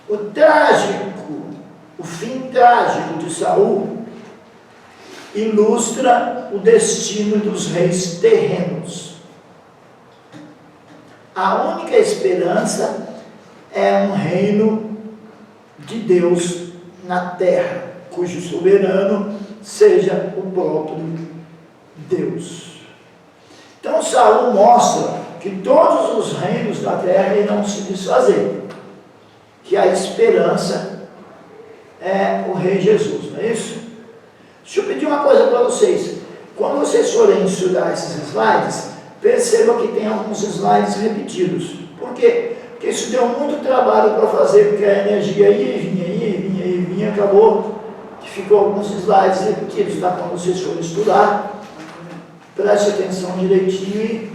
O fim trágico de Saul ilustra o destino dos reis terrenos. A única esperança é um reino de Deus na terra, cujo soberano seja o próprio Deus. Então Saul mostra que todos os reinos da terra irão se desfazer, que a esperança é o Rei Jesus, não é isso? Deixa eu pedir uma coisa para vocês. Quando vocês forem estudar esses slides, percebam que tem alguns slides repetidos. Por quê? Porque isso deu muito trabalho para fazer, porque a energia ia, vinha, acabou que ficou alguns slides repetidos, tá? Quando vocês forem estudar, preste atenção direitinho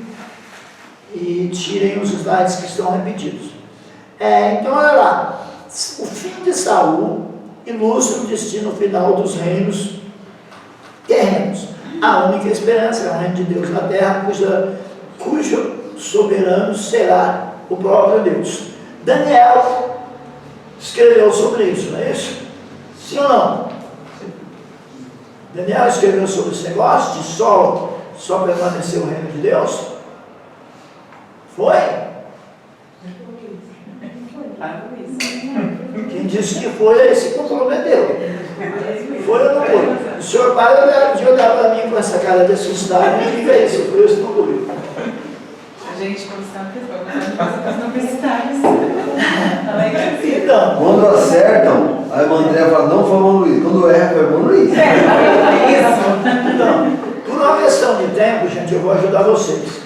e tirem os slides que estão repetidos. Então, olha lá, o fim de Saul ilustra o destino final dos reinos terrenos. A única esperança é o reino de Deus na terra, cujo soberano será o próprio Deus. Daniel escreveu sobre isso, não é isso? Sim ou não? Daniel escreveu sobre esse negócio de só permanecer o reino de Deus? Foi? Quem disse que foi, ele se comprometeu. Foi ou não foi? O senhor para de olhar para mim com essa cara de assustado e diga isso, foi isso não foi. A gente, quando está pessoas universitárias, então, quando acertam, a irmã André fala, não foi o irmão Luiz. Quando erra, foi o irmão Luiz. Então, por uma questão de tempo, gente, eu vou ajudar vocês.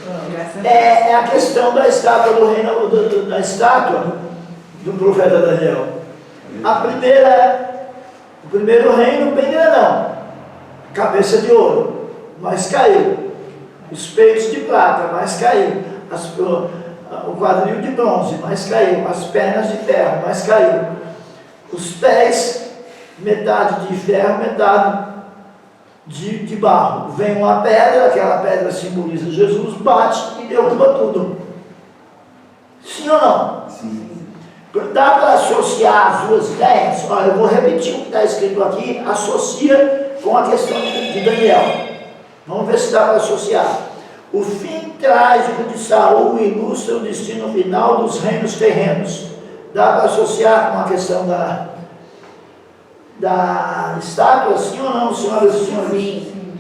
É a questão da estátua do reino, da estátua do profeta Daniel. O primeiro reino bem grandão, cabeça de ouro, mas caiu. Os peitos de prata, mas caiu. O quadril de bronze, mas caiu. As pernas de ferro, mas caiu. Os pés, metade de ferro, metade de barro. Vem uma pedra, aquela pedra simboliza Jesus, bate e derruba tudo. Sim ou não? Sim. Dá para associar as duas ideias? Olha, eu vou repetir o que está escrito aqui, associa com a questão de Daniel. Vamos ver se dá para associar. O fim trágico de Saul ilustra o destino final dos reinos terrenos. Dá para associar com a questão da estátua, sim ou não, senhoras e senhores? Sim.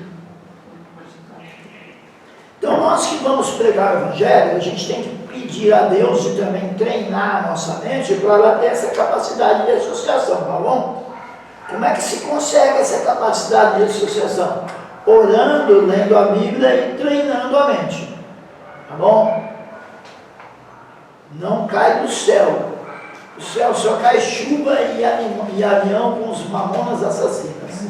Então, nós que vamos pregar o Evangelho, a gente tem que pedir a Deus e também treinar a nossa mente para ela ter essa capacidade de associação, tá bom? Como é que se consegue essa capacidade de associação? Orando, lendo a Bíblia e treinando a mente, tá bom? Não cai do céu. O céu só cai chuva e avião com os mamonas assassinas.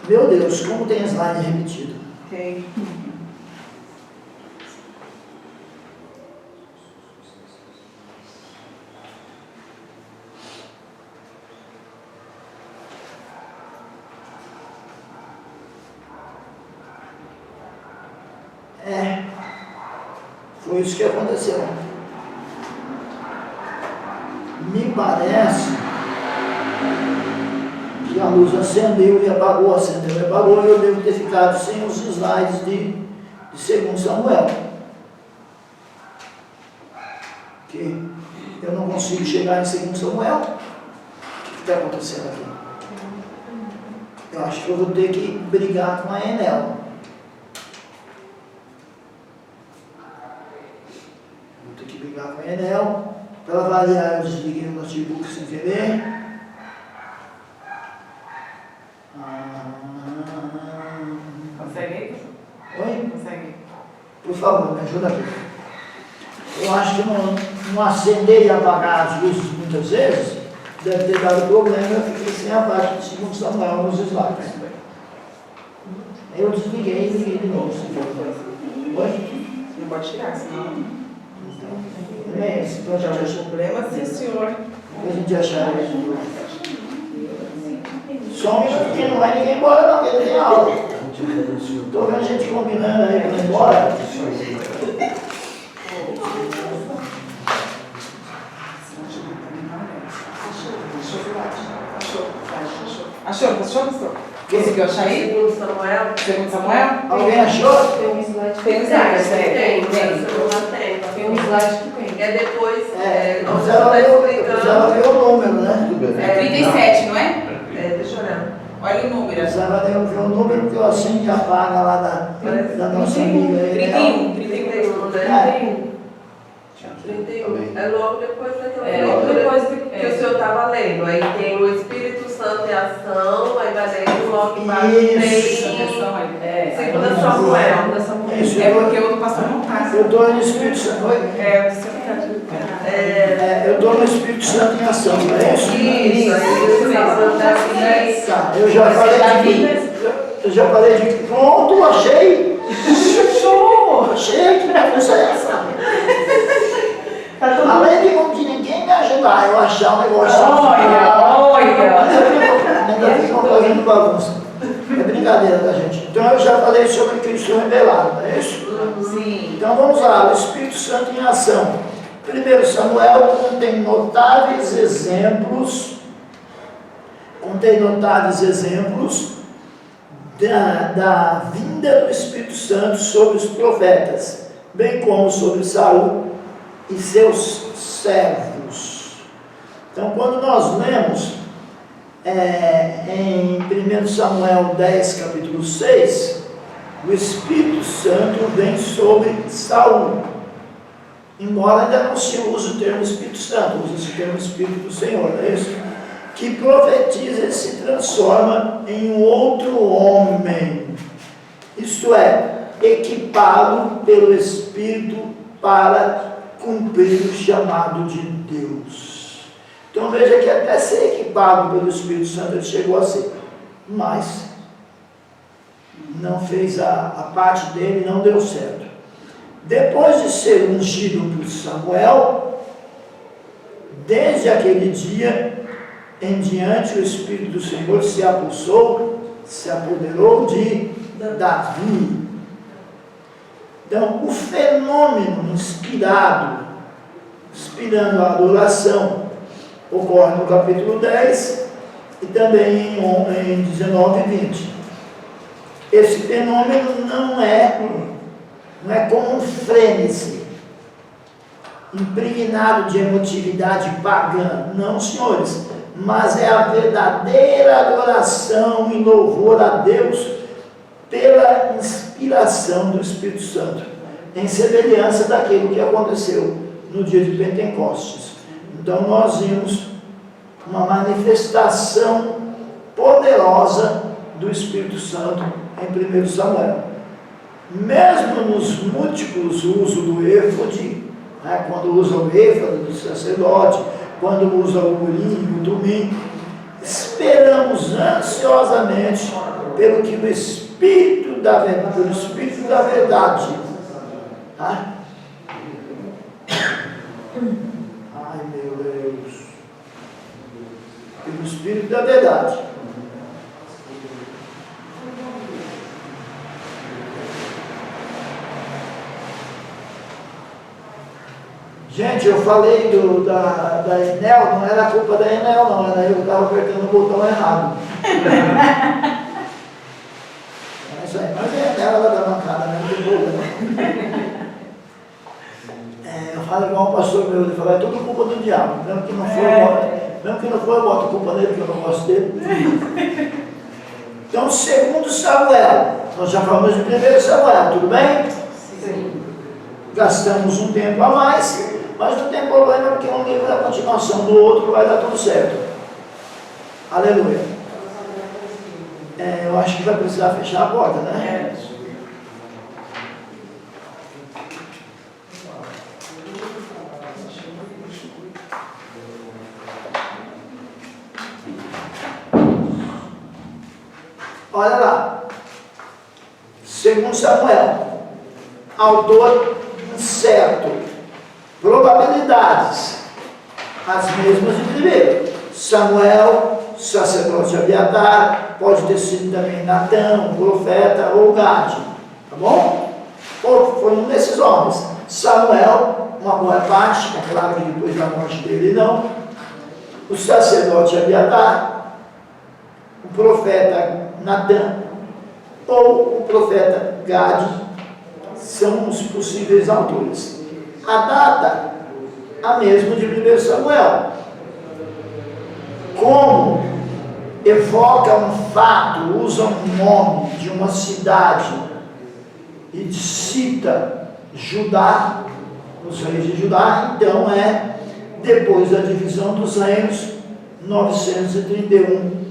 Meu Deus, como tem slide repetido. Tem. Foi isso que aconteceu. Me parece que a luz acendeu e apagou, acendeu e apagou, e eu devo ter ficado sem os slides de 2 Samuel. Porque eu não consigo chegar em 2 Samuel. O que está acontecendo aqui? Eu acho que eu vou ter que brigar com a Enel. Vou ter que brigar com a Enel. Para variar, eu desliguei o notebook sem querer. Consegue? Oi? Consegue? Por favor, me ajuda aqui. Eu acho que não acender e apagar as luzes muitas vezes deve ter dado problema, eu fiquei sem a parte de 2 Samuel nos slides. Eu desliguei e liguei de novo. Oi? Não pode tirar, senão. É esse, então já Problema, sim, senhor. a gente achar isso. Só um minuto que não vai ninguém embora não, porque ele tem aula. Estou vendo gente combinando aí para ir embora. Achou, pastor? Conseguiu achar aí? Segundo Samuel. Segundo Samuel? Alguém achou? Tem um slide. Tem um slide, Tem, tem. Tem um slide que tem. É depois, Mas você ela está viu explicando. o número, né? Tudo bem. É 37, não é? Deixa eu olhar. Olha o número. Ela viu o número que eu assim já paga lá da nossa amiga. aí, né? 31. 31, né? 31. É logo depois daquela Logo depois que o senhor estava lendo. Aí tem o Espírito Santo em ação, aí vai lendo logo embaixo Isso. tem Segunda Samuel. Isso, É porque o do pastor não está. eu estou no Espírito Santo. É, o senhor está. Eu estou no Espírito Santo em ação, não é isso? Isso, aí você está falando daqui. Tá, eu já falei de pronto, achei. Achei que minha coisa é essa. Além de ninguém me ajudar, eu achar um negócio. Ainda ficam fazendo bagunça. É brincadeira da gente. Então eu já falei sobre Cristo revelado, não é isso? Sim. Então vamos lá, o Espírito Santo em ação. 1 Samuel contém notáveis exemplos da vinda do Espírito Santo sobre os profetas, bem como sobre Saul e seus servos. Então, quando nós lemos em 1 Samuel 10, capítulo 6, o Espírito Santo vem sobre Saul. Embora ainda não se use o termo Espírito Santo, usa-se o termo Espírito do Senhor, não é isso? Que profetiza e se transforma em um outro homem, isto é, equipado pelo Espírito para cumprir o chamado de Deus. Então veja que até ser equipado pelo Espírito Santo ele chegou a ser, mas não fez a parte dele, não deu certo. Depois de ser ungido por Samuel, desde aquele dia em diante o Espírito do Senhor se apoderou de Davi. Então, o fenômeno inspirando a adoração, ocorre no capítulo 10 e também em 19 e 20. Esse fenômeno não é como um frênese, impregnado de emotividade pagã, não, senhores, mas é a verdadeira adoração e louvor a Deus pela inspiração do Espírito Santo, em semelhança daquilo que aconteceu no dia de Pentecostes. Então nós vimos uma manifestação poderosa do Espírito Santo em 1 Samuel. Mesmo nos múltiplos usos do éfode, né, quando usa o éfode do sacerdote, quando usa o urim, o tumim, esperamos ansiosamente pelo que o Espírito da verdade, tá? Ai meu Deus, pelo Espírito da verdade. Gente, eu falei da Enel, não era culpa da Enel não, era eu que estava apertando o botão errado. É isso aí, mas a Enel ela dá mancada, né? Não tem problema. Eu falo igual um pastor meu, ele fala, é tudo culpa do diabo, mesmo que não for, eu boto culpa nele, que eu não gosto dele. Então, segundo Samuel, nós já falamos de 1 Samuel, tudo bem? Sim. Gastamos um tempo a mais, mas não tem problema, porque um livro é a continuação do outro, vai dar tudo certo. Aleluia. Eu acho que vai precisar fechar a porta, né? Olha lá. Segundo Samuel, autor incerto, probabilidades, as mesmas de primeiro. Samuel, sacerdote Abiatar, pode ter sido também Natã, um profeta, ou Gade, tá bom? Ou foi um desses homens. Samuel, uma boa parte, é claro que depois da morte dele não. O sacerdote Abiatar, o profeta Natã, ou o profeta Gade, são os possíveis autores. A data, a mesma de 1 Samuel. Como evoca um fato, usa um nome de uma cidade e cita Judá, os reis de Judá, então é depois da divisão dos reinos, 931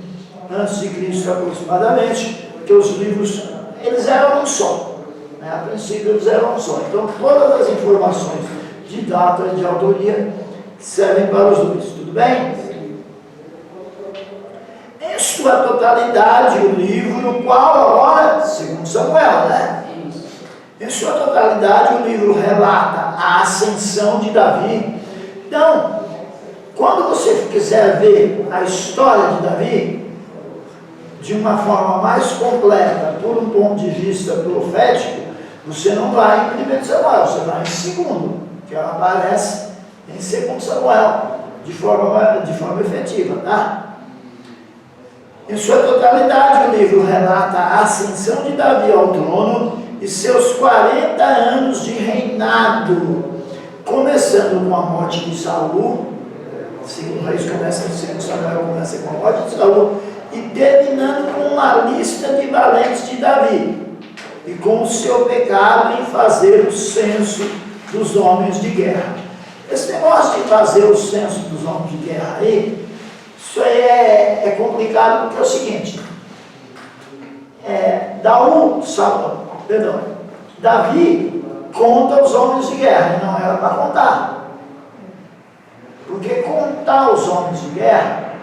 a.C. aproximadamente, porque os livros, eles eram um só, né? A princípio eles eram um só, então todas as informações de data e de autoria servem para os dois, tudo bem? Em sua totalidade, o livro, qual agora? Segundo Samuel, né? Em sua totalidade, o livro relata a ascensão de Davi. Então, quando você quiser ver a história de Davi, de uma forma mais completa, por um ponto de vista profético, você não vai em 1 Samuel, você vai em 2, que ela aparece em 2 Samuel, de forma efetiva, tá? Em sua totalidade, o livro relata a ascensão de Davi ao trono e seus 40 anos de reinado, começando com a morte de Saul, segundo Reis começa em 2 Samuel, começa com a morte de Saul, e terminando com uma lista de valentes de Davi, e com o seu pecado em fazer o censo dos homens de guerra. Esse negócio de fazer o censo dos homens de guerra aí, isso aí é complicado porque é o seguinte, Davi conta os homens de guerra, e não era para contar. Porque contar os homens de guerra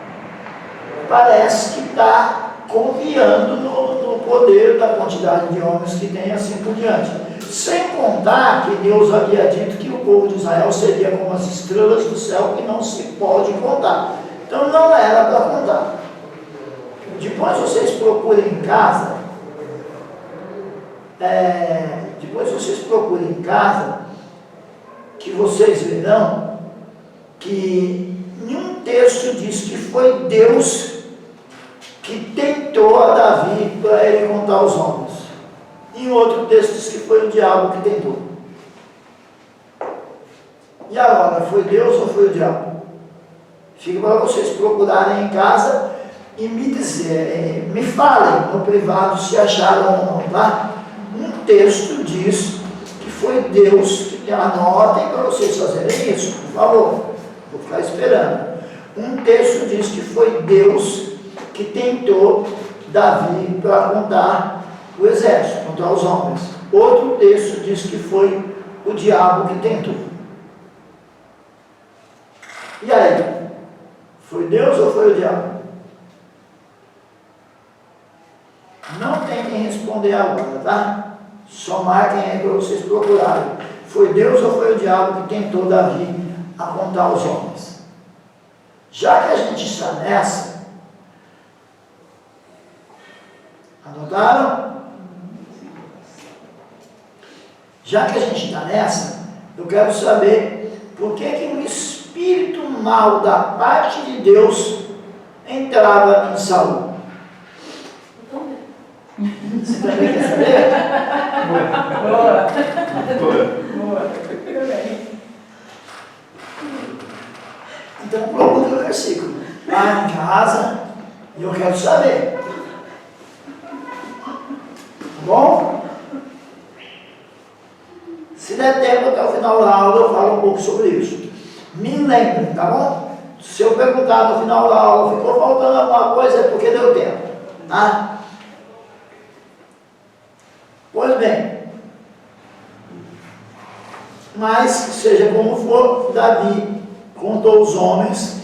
parece que está confiando no poder da quantidade de homens que tem, assim por diante. Sem contar que Deus havia dito que o povo de Israel seria como as estrelas do céu, que não se pode contar. Então não era para contar. Depois vocês procurem em casa, que vocês verão que nenhum texto diz que foi Deus que tentou a Davi para ele contar os homens. Em outro texto diz que foi o diabo que tentou. E agora, foi Deus ou foi o diabo? Fica para vocês procurarem em casa e me dizer, me falem no privado se acharam ou não, tá? Um texto diz que foi Deus, que anotem para vocês fazerem isso, por favor, vou ficar esperando. Um texto diz que foi Deus que tentou Davi para contar o exército, contar os homens. Outro texto diz que foi o diabo que tentou. E aí? Foi Deus ou foi o diabo? Não tentem responder agora, tá? Só marquem aí para vocês procurarem. Foi Deus ou foi o diabo que tentou Davi a contar os homens? Já que a gente está nessa, anotaram? Já que a gente está nessa, eu quero saber por que o espírito mal da parte de Deus entrava em Saul. Você também quer saber? Boa. Então procure o versículo. Lá em casa, e eu quero saber. Tá bom? Se der tempo até o final da aula, eu falo um pouco sobre isso. Me lembrem, tá bom? Se eu perguntar no final da aula, ficou faltando alguma coisa, é porque deu tempo. Tá? Pois bem, mas seja como for, Davi contou os homens.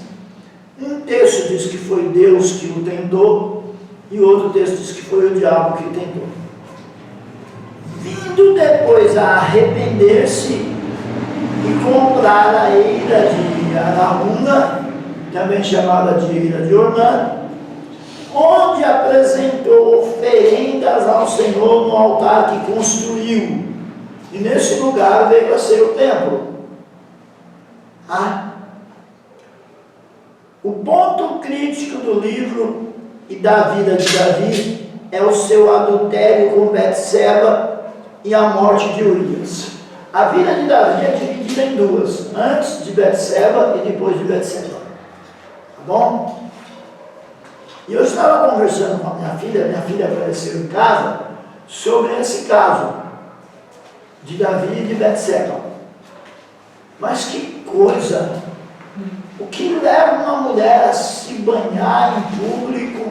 Um texto diz que foi Deus que o tentou, e outro texto diz que foi o diabo que o tentou. Vindo depois a arrepender-se e comprar a eira de Araúna, também chamada de eira de Ornã, onde apresentou oferendas ao Senhor no altar que construiu. E nesse lugar veio a ser o templo. O ponto crítico do livro e da vida de Davi é o seu adultério com Betseba e a morte de Urias. A vida de Davi é dividida em duas, antes de Betseba e depois de Betseba. Tá bom? E eu estava conversando com a minha filha apareceu em casa, sobre esse caso de Davi e de Betseba. Mas que coisa! O que leva uma mulher a se banhar em público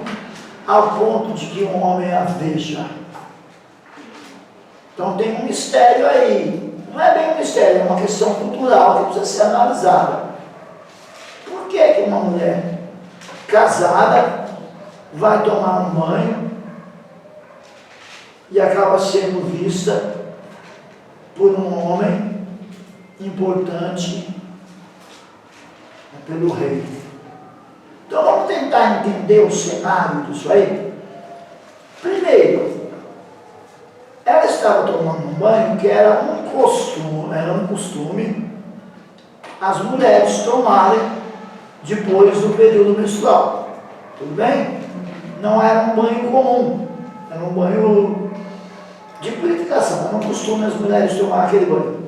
ao ponto de que um homem a veja? Então tem um mistério aí. Não é bem um mistério, é uma questão cultural que precisa ser analisada. Por que uma mulher casada vai tomar um banho e acaba sendo vista por um homem importante pelo rei? Então vamos tentar entender o cenário disso aí. Primeiro, ela estava tomando um banho que era um costume as mulheres tomarem depois do período menstrual. Tudo bem? Não era um banho comum, era um banho de purificação, era um costume as mulheres tomar aquele banho.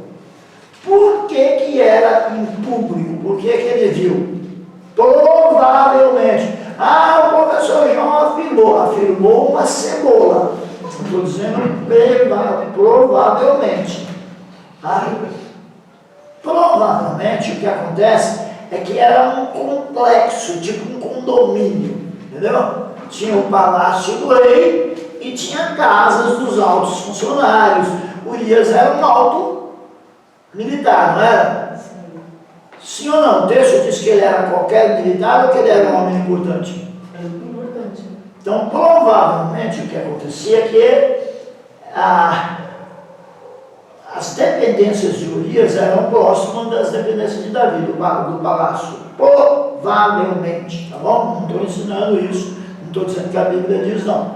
Por que era em público? Por que ele viu? Provavelmente. O professor João afirmou uma cebola. Estou dizendo provavelmente. Provavelmente o que acontece é que era um complexo, tipo um condomínio, entendeu? Tinha o palácio do rei e tinha casas dos altos funcionários. Urias era um alto militar, não era? Sim ou não? O texto diz que ele era qualquer militar ou que ele era um homem importante? Importante. Então, provavelmente, o que acontecia é que as dependências de Urias eram próximas das dependências de Davi, do palácio. Provavelmente, tá bom? Não estou ensinando isso, não estou dizendo que a Bíblia diz não.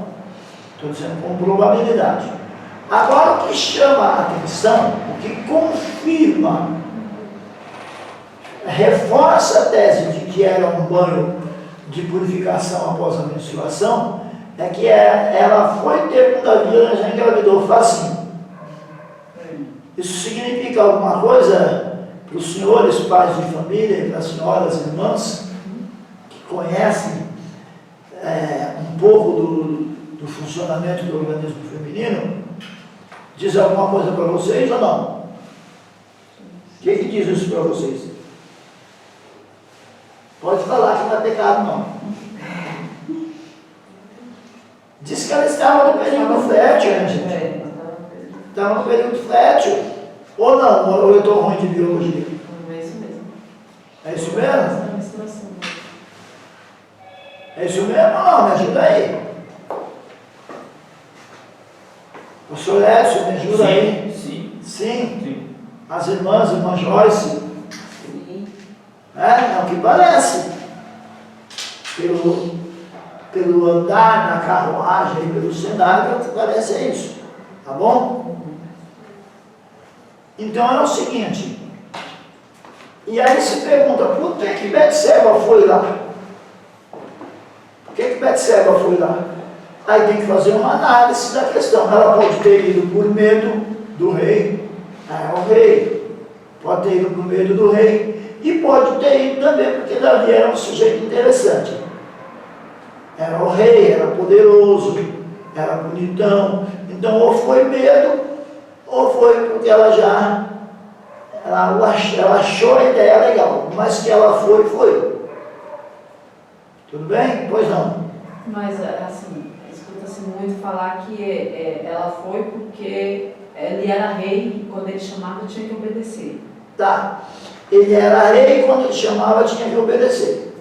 Estou dizendo com probabilidade. Agora, o que chama a atenção, o que confirma, reforça a tese de que era um banho de purificação após a menstruação, é que ela foi ter com Davi e ela já engravidou facinho. Isso significa alguma coisa para os senhores, pais de família, e para as senhoras irmãs, que conhecem um pouco do funcionamento do organismo feminino? Diz alguma coisa para vocês ou não? O que diz isso para vocês? Pode falar que não é pecado, não. Diz que ela estava no período fértil, né, gente? Estava no período fértil. Ou não? Ou eu estou ruim de biologia? É isso mesmo. É isso mesmo? Menstruação. É isso mesmo ou não? Me ajuda aí. O senhor Écio, me ajuda aí. Sim. As irmãs, irmã Joyce. É o que parece. Pelo andar na carruagem, pelo cenário, o que parece é isso. Tá bom? Então é o seguinte. E aí se pergunta, por que Betseba foi lá? Por que Betseba foi lá? Aí tem que fazer uma análise da questão. Ela pode ter ido por medo do rei. É o rei. Pode ter ido por medo do rei. E pode ter ido também porque Davi era um sujeito interessante. Era o rei, era poderoso, era bonitão. Então ou foi medo, ou foi porque ela achou a ideia legal. Mas que ela foi. Tudo bem? Pois não. Mas, assim, escuta-se muito falar que ela foi porque ele era rei e quando ele chamava tinha que obedecer. Tá. Ele era rei e quando ele chamava tinha que obedecer.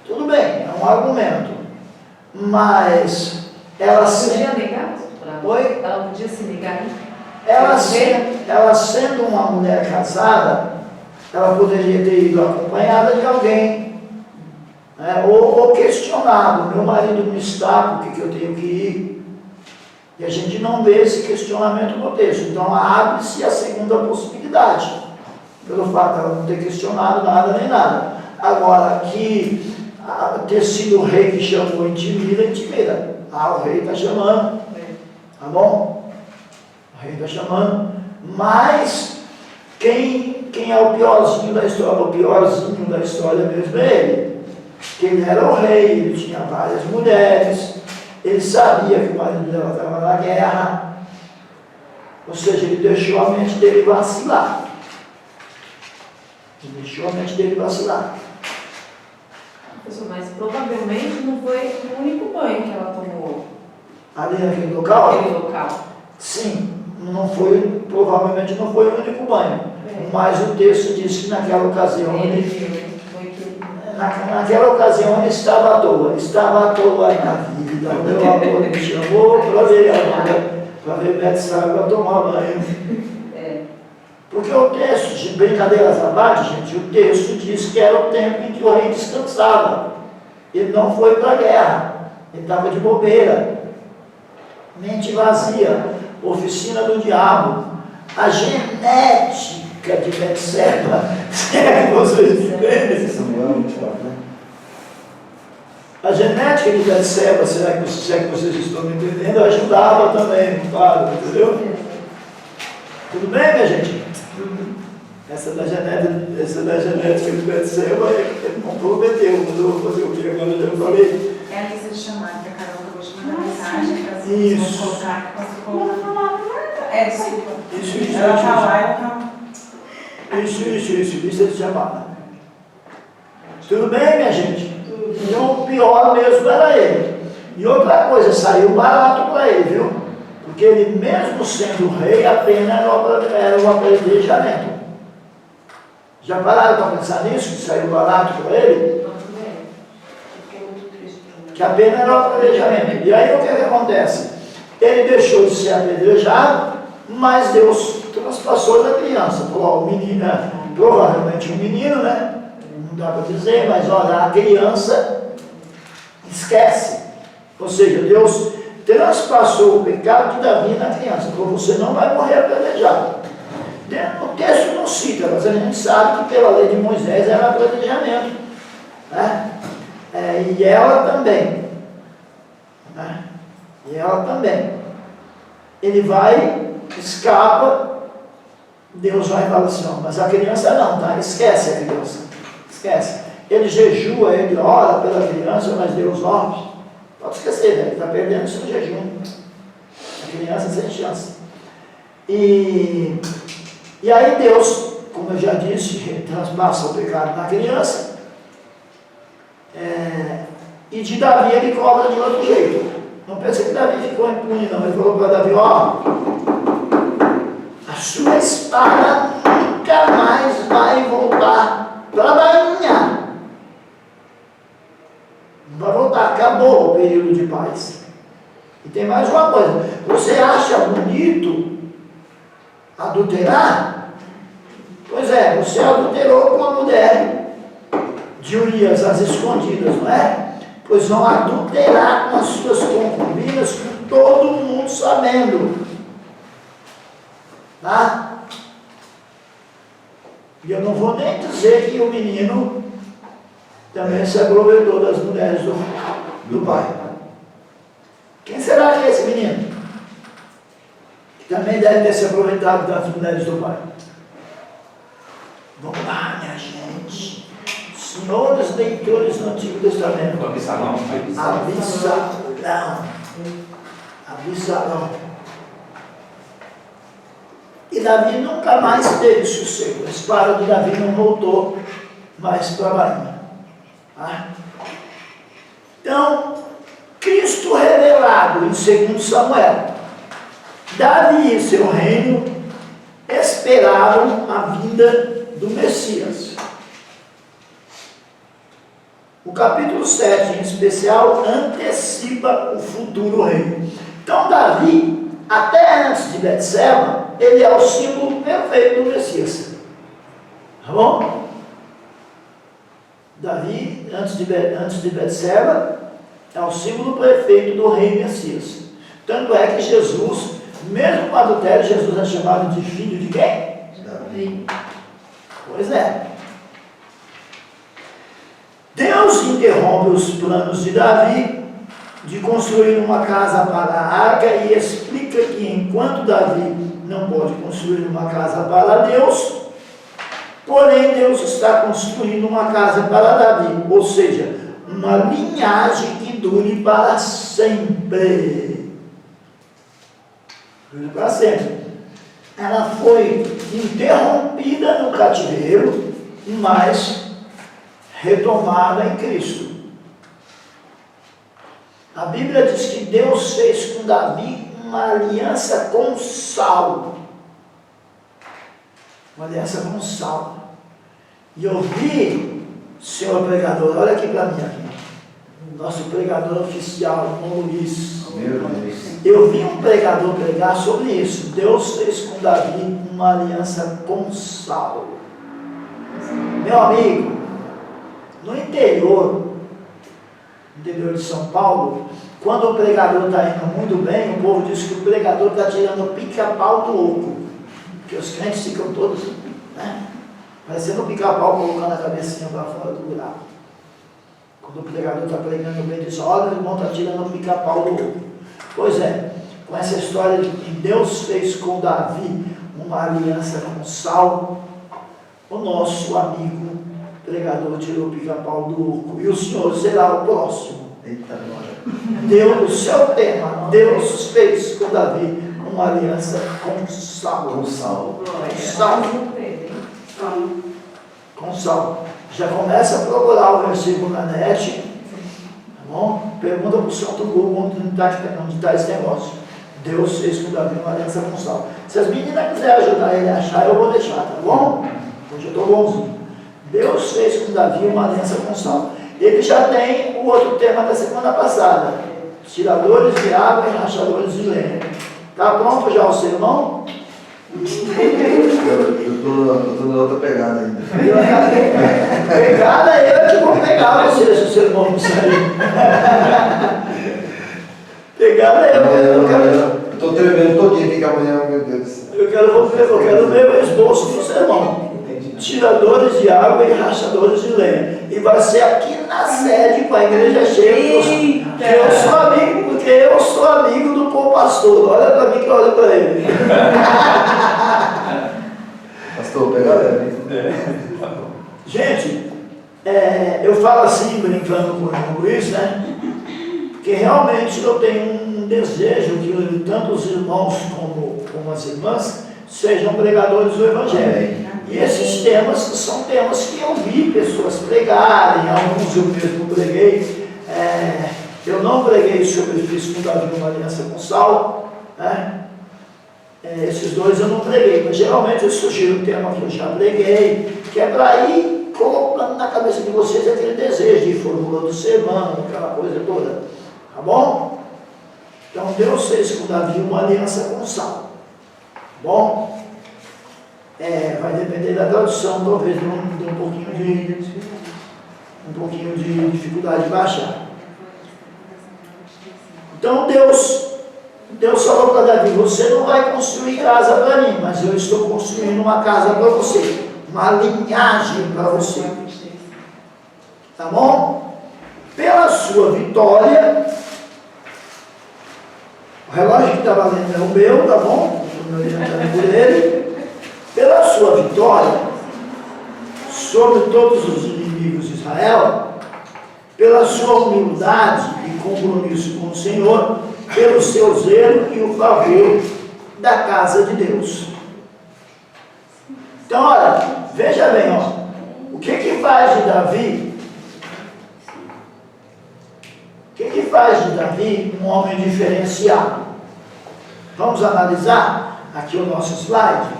Tudo bem, é um argumento. Mas ela podia negar? Oi? Ela podia se negar? Ela sendo uma mulher casada, ela poderia ter ido acompanhada de alguém. ou questionado, meu marido não está, por que eu tenho que ir? E a gente não vê esse questionamento no texto. Então abre-se a segunda possibilidade, pelo fato de ela não ter questionado nada nem nada. Agora, que ter sido o rei que chamou, intimida. O rei está chamando, tá bom? O rei está chamando, mas quem é o piorzinho da história? O piorzinho da história mesmo é ele. Que ele era o rei, ele tinha várias mulheres, ele sabia que o marido dela estava na guerra, ou seja, ele deixou a mente dele vacilar. Professor, mas provavelmente não foi o único banho que ela tomou. Ali naquele local? Naquele local. Sim, provavelmente não foi o único banho. Mas o texto diz que naquela ocasião naquela ocasião ele estava à toa na vida. O meu amor me chamou para ver Betseba tomar banho. Porque o texto, de brincadeiras à parte, gente, o texto diz que era o tempo em que o rei descansava. Ele não foi para a guerra, ele estava de bobeira. Mente vazia, oficina do diabo, a genética de Betseba, se é que vocês entendem? A genética de Betseba, se é que vocês estão me entendendo, ajudava também, claro, entendeu? Tudo bem, minha gente? Essa da genética de Betseba, ele comprometeu, mas eu vou fazer o que agora eu já falei. É a lista de chamada que a Carol acabou de mandar mensagem para as pessoas colocar, que posso colocar. Desculpa. Isso. Ela está lá, ela está... Isso, lista de chamada. Tudo bem, minha gente? E o pior mesmo era ele. E outra coisa, saiu barato para ele, viu? Porque ele, mesmo sendo rei, a pena era o apedrejamento. Já pararam para pensar nisso? Que saiu barato para ele? Que a pena era o apedrejamento. E aí o que acontece? Ele deixou de ser apedrejado, mas Deus transpassou da criança. Falou, o menino, provavelmente um menino, né? Não dá para dizer, mas olha, a criança esquece. Ou seja, Deus transpassou o pecado de Davi na criança. Falou, você não vai morrer apedrejado. O texto não cita, mas a gente sabe que pela lei de Moisés era apedrejamento. Né? E ela também. Né? E ela também. Ele vai, escapa, Deus vai falar assim, ó, mas a criança não, tá? Esquece a criança. Esquece. Ele jejua, ele ora pela criança, mas Deus não. Pode esquecer, né? Ele está perdendo o seu jejum. A criança sem chance. E aí Deus, como eu já disse, transpassa o pecado na criança. E de Davi ele cobra de outro jeito. Não pense que Davi ficou impune, não. Ele falou para Davi, ó, a sua espada nunca mais vai voltar para a bainha. Não vai voltar, acabou o período de paz. E tem mais uma coisa, você acha bonito adulterar? Pois é, você adulterou com a mulher de Urias, às escondidas, não é? Pois vão adulterar com as suas concubinas, com todo mundo sabendo. Tá? E eu não vou nem dizer que o menino também se aproveitou das mulheres do pai. Quem será que é esse menino? Que também deve ter se aproveitado das mulheres do pai. Vamos lá, minha gente. Senhores leitores do Antigo Testamento. Absalão. E Davi nunca mais teve sossego. A espada de Davi não voltou mais para a bainha. Tá? Então, Cristo revelado em 2 Samuel. Davi e seu reino esperavam a vinda do Messias. O capítulo 7, em especial, antecipa o futuro rei. Então, Davi, até antes de Betseba, ele é o símbolo perfeito do Messias. Tá bom? Davi, antes de Betseba, é o símbolo perfeito do rei Messias. Tanto é que Jesus, mesmo com adultério, Jesus é chamado de filho de quem? Davi. Pois é. Deus interrompe os planos de Davi de construir uma casa para a arca e explica que enquanto Davi não pode construir uma casa para Deus, porém Deus está construindo uma casa para Davi, ou seja, uma linhagem que dure para sempre. Dure para sempre. Ela foi interrompida no cativeiro, mas retomada em Cristo. A Bíblia diz que Deus fez com Davi uma aliança com sal. Uma aliança com sal. E eu vi, senhor pregador, olha aqui para mim, aqui. Nosso pregador oficial, irmão Luiz. Meu Deus. Eu vi um pregador pregar sobre isso. Deus fez com Davi uma aliança com sal. Meu amigo, no interior de São Paulo, quando o pregador está indo muito bem, o povo diz que o pregador está tirando o pica-pau do oco. Porque os crentes ficam todos, né, parecendo um pica-pau colocando a cabecinha para fora do buraco. Quando o pregador está pregando bem, diz: olha, o irmão está tirando o pica-pau do oco. Pois é, com essa história de que Deus fez com Davi uma aliança com sal, o nosso amigo pregador tirou o pica-pau do oco, e o Senhor será o próximo. Eita, glória. Deus, o seu tema, Deus fez com Davi uma aliança com sal. Com sal. Com sal. Com sal. Já começa a procurar o versículo na net, tá bom? Pergunta para o Santo Google onde está esse negócio. Deus fez com Davi uma aliança com sal. Se as meninas quiserem ajudar ele a achar, eu vou deixar, tá bom? Hoje eu estou bonzinho. Deus fez com Davi uma aliança com sal. Ele já tem o outro tema da semana passada: tiradores de água e rachadores de lenha. Está pronto já o sermão? Eu estou na outra pegada ainda. Pegada eu que vou pegar você se o sermão não sair. Pegada eu. Eu estou tremendo todinho aqui que amanhã, meu Deus do céu. Eu quero ver o esboço do sermão. Tiradores de água e rachadores de lenha. E vai ser aqui na sede com a igreja cheia. Porque eu sou amigo do povo pastor. Olha para mim que eu olho para ele. Pastor, pega leve. Gente, eu falo assim, brincando com o irmão Luiz, né? Porque realmente eu tenho um desejo que tanto os irmãos como as irmãs sejam pregadores do Evangelho. E esses temas são temas que eu vi pessoas pregarem, alguns eu mesmo preguei. Eu não preguei sobre fiz com Davi uma aliança com sal, né? Esses dois eu não preguei, mas geralmente eu sugiro um tema que eu já preguei, que é para ir colocando na cabeça de vocês aquele desejo de formula do sermão, aquela coisa toda, tá bom? Então Deus fez com Davi uma aliança com sal, tá bom? Vai depender da tradução, talvez de um pouquinho de dificuldade de baixar. Então Deus falou para Davi: você não vai construir casa para mim, mas eu estou construindo uma casa para você, uma linhagem para você, tá bom? Pela sua vitória, o relógio que está valendo é o meu, tá bom? Estou me orientando por ele. Pela sua vitória sobre todos os inimigos de Israel, pela sua humildade e compromisso com o Senhor, pelo seu zelo e o favor da casa de Deus. Então, olha, veja bem, ó, o que faz de Davi? O que faz de Davi um homem diferenciado? Vamos analisar aqui o nosso slide.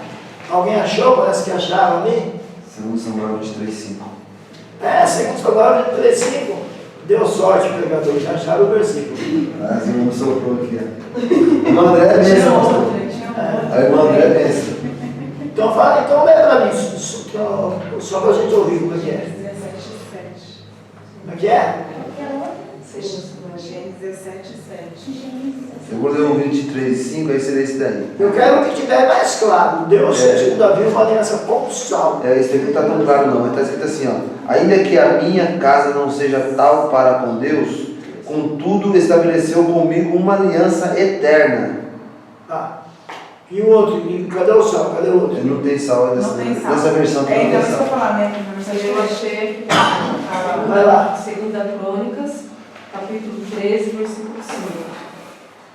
Alguém achou? Parece que acharam ali. 2 Samuel 23:5. 2 Samuel 23:5. Deu sorte, pregador, já acharam o versículo. Mas o irmão soprou aqui. A irmã André é bênção, pastor. A irmã André é bênção. Então lê para mim, só para a gente ouvir como é que é. 17:7. que é? Gênesis 17:7. Eu vou ler o 23:5, aí seria esse daí. Eu quero que tiver mais claro. Deus fez com Davi uma aliança com Saul. Isso aqui não está tão claro não, mas está escrito assim, ó. Ainda que a minha casa não seja tal para com Deus, contudo estabeleceu comigo uma aliança eterna. E o outro? E cadê o Saul? Cadê o outro? Não tem sal Não tem sal. nessa versão que não Então, tem isso que eu sal. falar, né? Eu achei aqui, Vai lá. 2 Crônicas, capítulo 13, versículo 5.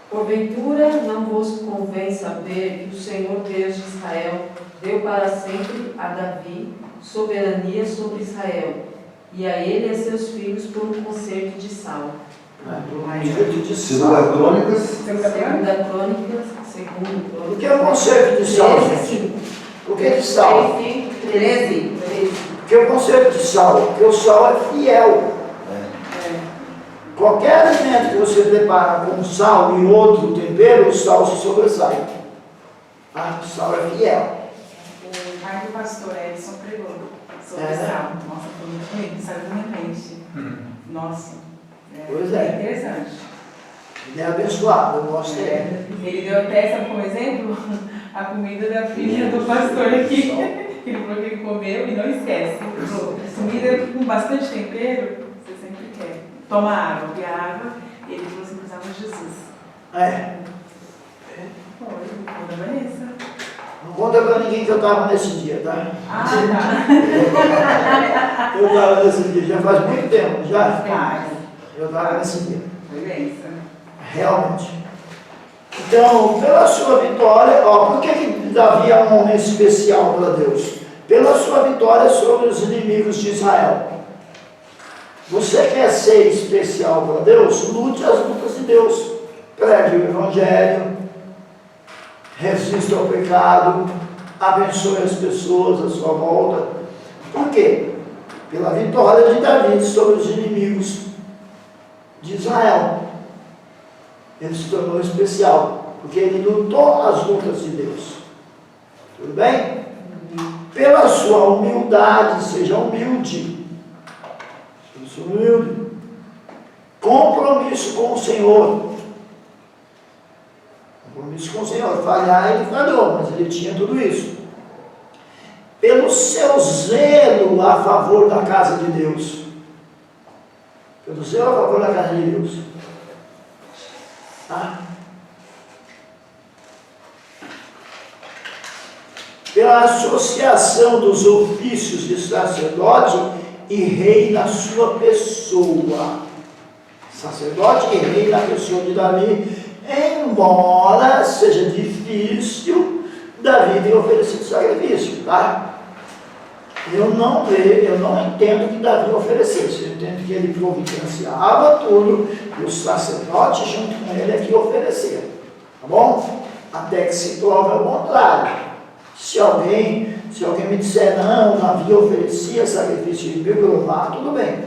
Porventura não vos convém saber que o Senhor Deus de Israel deu para sempre a Davi soberania sobre Israel, e a ele e a seus filhos por um concerto de Saul. Segunda Crônicas. Segunda Crônicas, O que é o conceito de Saul, gente? O que é de Saul? 13. O que é o conceito de Saul? Porque o Saul é fiel. Qualquer alimento que você prepara com sal e outro tempero, o sal se sobressai. O sal é fiel. O pai do pastor Edson pregou sobre sal. Nossa, foi muito bonito, saiu da minha mente. Nossa, Pois é. Interessante. Ele é abençoado, eu gosto dele. Ele deu até, sabe como exemplo, a comida da filha do pastor aqui. Ele falou que ele comeu e não esquece. Ele falou, comida com bastante tempero, você sempre quer. Toma água, e a água, e ele falou assim, precisava de Jesus. Foi, conta a Vanessa. Não conta pra ninguém que eu estava nesse dia, tá? Tá. Eu estava nesse dia, já faz muito tempo, já. Eu estava nesse dia. Foi bem, Realmente. Então, pela sua vitória, por que Davi é um homem especial para Deus? Pela sua vitória sobre os inimigos de Israel. Você quer ser especial para Deus? Lute as lutas de Deus. Pregue o Evangelho, resista ao pecado, abençoe as pessoas à sua volta. Por quê? Pela vitória de Davi sobre os inimigos de Israel. Ele se tornou especial, porque ele lutou as lutas de Deus. Tudo bem? Pela sua humildade, seja humilde. Seja humilde. Compromisso com o Senhor. Compromisso com o Senhor. Falhar, ele falhou, mas ele tinha tudo isso. Pelo seu zelo a favor da casa de Deus. Pelo zelo a favor da casa de Deus. Pela associação dos ofícios de sacerdote e rei na sua pessoa. Sacerdote e rei na pessoa de Davi, embora seja difícil, Davi tem oferecido sacrifício, tá? Eu não entendo que Davi oferecesse, eu entendo que ele providenciava tudo, e o sacerdote junto com ele é que oferecia, tá bom? Até que se prove ao contrário. Se alguém me disser, não, Davi oferecia sacrifício bíblico, tudo bem.